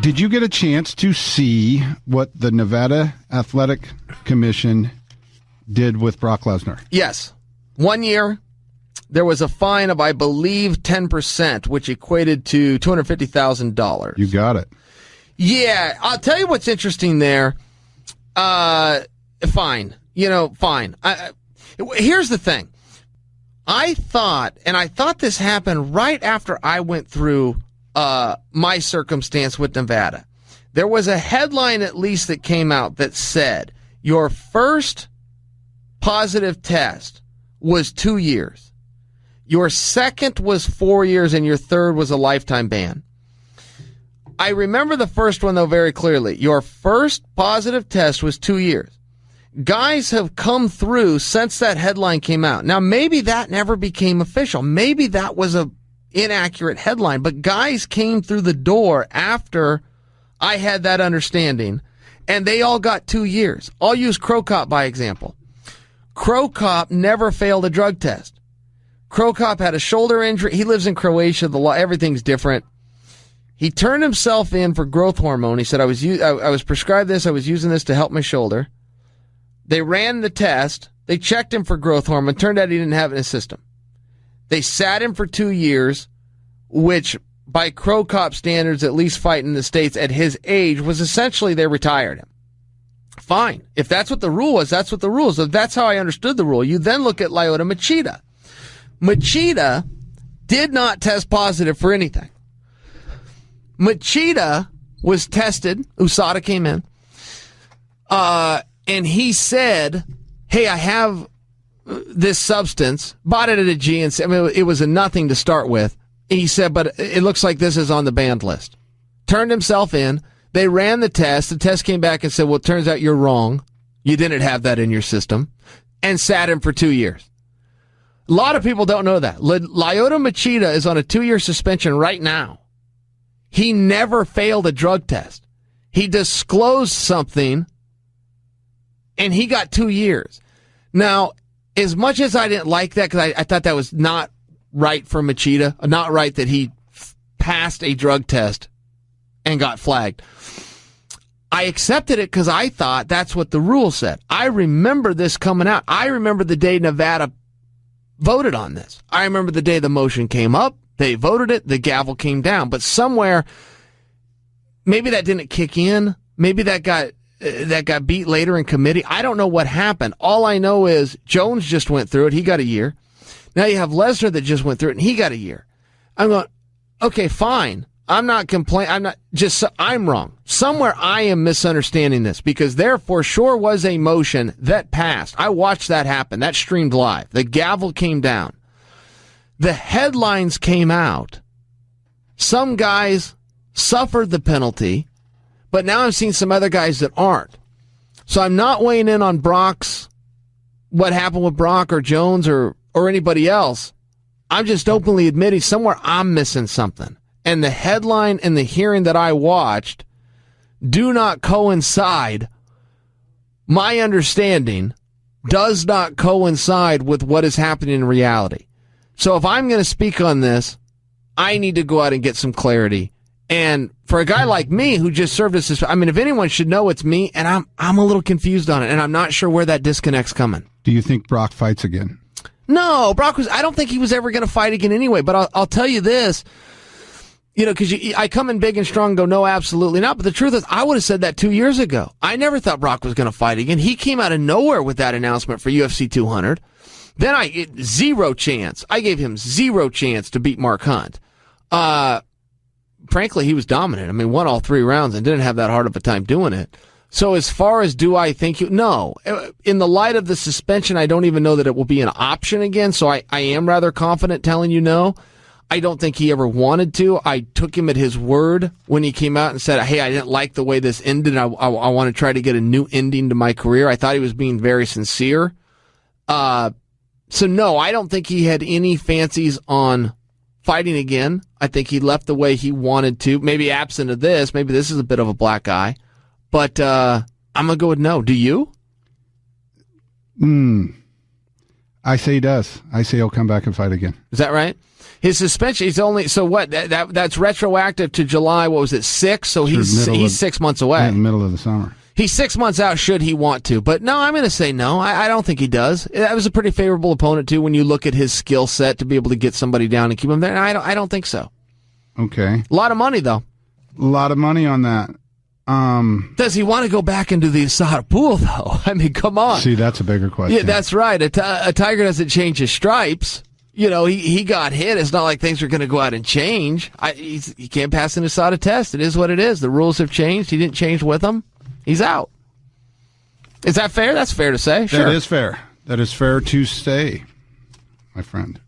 Did you get a chance to see what the Nevada Athletic Commission did with Brock Lesnar? Yes. 1 year, there was a fine of, I believe, 10%, which equated to $250,000. You got it. Yeah, I'll tell you what's interesting there. Fine. Fine. Here's the thing. I thought this happened right after I went through my circumstance with Nevada. There was a headline, at least, that came out that said, your first positive test was 2 years. Your second was 4 years, and your third was a lifetime ban. I remember the first one, though, very clearly. Your first positive test was 2 years. Guys have come through since that headline came out. Now, maybe that never became official. Maybe that was a inaccurate headline, but guys came through the door after I had that understanding, and they all got 2 years. I'll use Crow Cop by example. Crow Cop never failed a drug test. Crow Cop had a shoulder injury. He lives in Croatia. Everything's different. He turned himself in for growth hormone. He said, I was prescribed this. I was using this to help my shoulder. They ran the test. They checked him for growth hormone. Turned out he didn't have it in his system. They sat him for 2 years, which by Crow Cop standards, at least fighting the States at his age, was essentially they retired him. Fine. If that's what the rule was, that's what the rule is. So that's how I understood the rule. You then look at Lyoto Machida. Machida did not test positive for anything. Machida was tested. USADA came in. And he said, hey, I have this substance. Bought it at a GNC. I mean, it was a nothing to start with. He said, but it looks like this is on the banned list. Turned himself in. They ran the test. The test came back and said, well, it turns out you're wrong. You didn't have that in your system. And sat him for 2 years. A lot of people don't know that. Lyoto Machida is on a 2-year suspension right now. He never failed a drug test. He disclosed something, and he got 2 years. Now, as much as I didn't like that, because I thought that was not right for Machida, not right that he passed a drug test and got flagged, I accepted it because I thought that's what the rule said. I remember this coming out. I remember the day Nevada voted on this. I remember the day the motion came up. They voted it. The gavel came down. But somewhere, maybe that didn't kick in. Maybe that got beat later in committee. I don't know what happened. All I know is Jones just went through it. He got a year. Now you have Lesnar that just went through it, and he got a year. I'm going, okay, fine. I'm not complaining. I'm wrong. Somewhere I am misunderstanding this, because there for sure was a motion that passed. I watched that happen. That streamed live. The gavel came down. The headlines came out. Some guys suffered the penalty, but now I'm seeing some other guys that aren't. So I'm not weighing in on what happened with Brock or Jones or anybody else. I'm just openly admitting somewhere I'm missing something. And the headline and the hearing that I watched do not coincide. My understanding does not coincide with what is happening in reality. So if I'm going to speak on this, I need to go out and get some clarity. And for a guy like me who just served as if anyone should know, it's me, and I'm a little confused on it, and I'm not sure where that disconnect's coming. Do you think Brock fights again? No, I don't think he was ever going to fight again anyway, but I'll tell you this, because I come in big and strong and go, no, absolutely not. But the truth is, I would have said that 2 years ago. I never thought Brock was going to fight again. He came out of nowhere with that announcement for UFC 200. Then zero chance. I gave him zero chance to beat Mark Hunt. Frankly, he was dominant. Won all 3 rounds and didn't have that hard of a time doing it. So as far as do I think no. In the light of the suspension, I don't even know that it will be an option again. So I am rather confident telling you no. I don't think he ever wanted to. I took him at his word when he came out and said, hey, I didn't like the way this ended. I want to try to get a new ending to my career. I thought he was being very sincere. So no, I don't think he had any fancies on fighting again. I think he left the way he wanted to. Maybe absent of this. Maybe this is a bit of a black eye. But I'm going to go with no. Do you? I say he does. I say he'll come back and fight again. Is that right? His suspension, he's only, so what, that's retroactive to July, what was it, 6? So he's 6 months away. In the middle of the summer. He's 6 months out should he want to. But no, I'm going to say no. I don't think he does. That was a pretty favorable opponent, too, when you look at his skill set to be able to get somebody down and keep him there. And I don't think so. Okay. A lot of money, though. A lot of money on that. Does he want to go back into the USADA pool, though? I mean, come on. See, that's a bigger question. Yeah, that's right. A tiger doesn't change his stripes. You know, he got hit. It's not like things are going to go out and change. He can't pass an USADA test. It is what it is. The rules have changed. He didn't change with them. He's out. Is that fair? That's fair to say. Sure. That is fair. That is fair to say, my friend.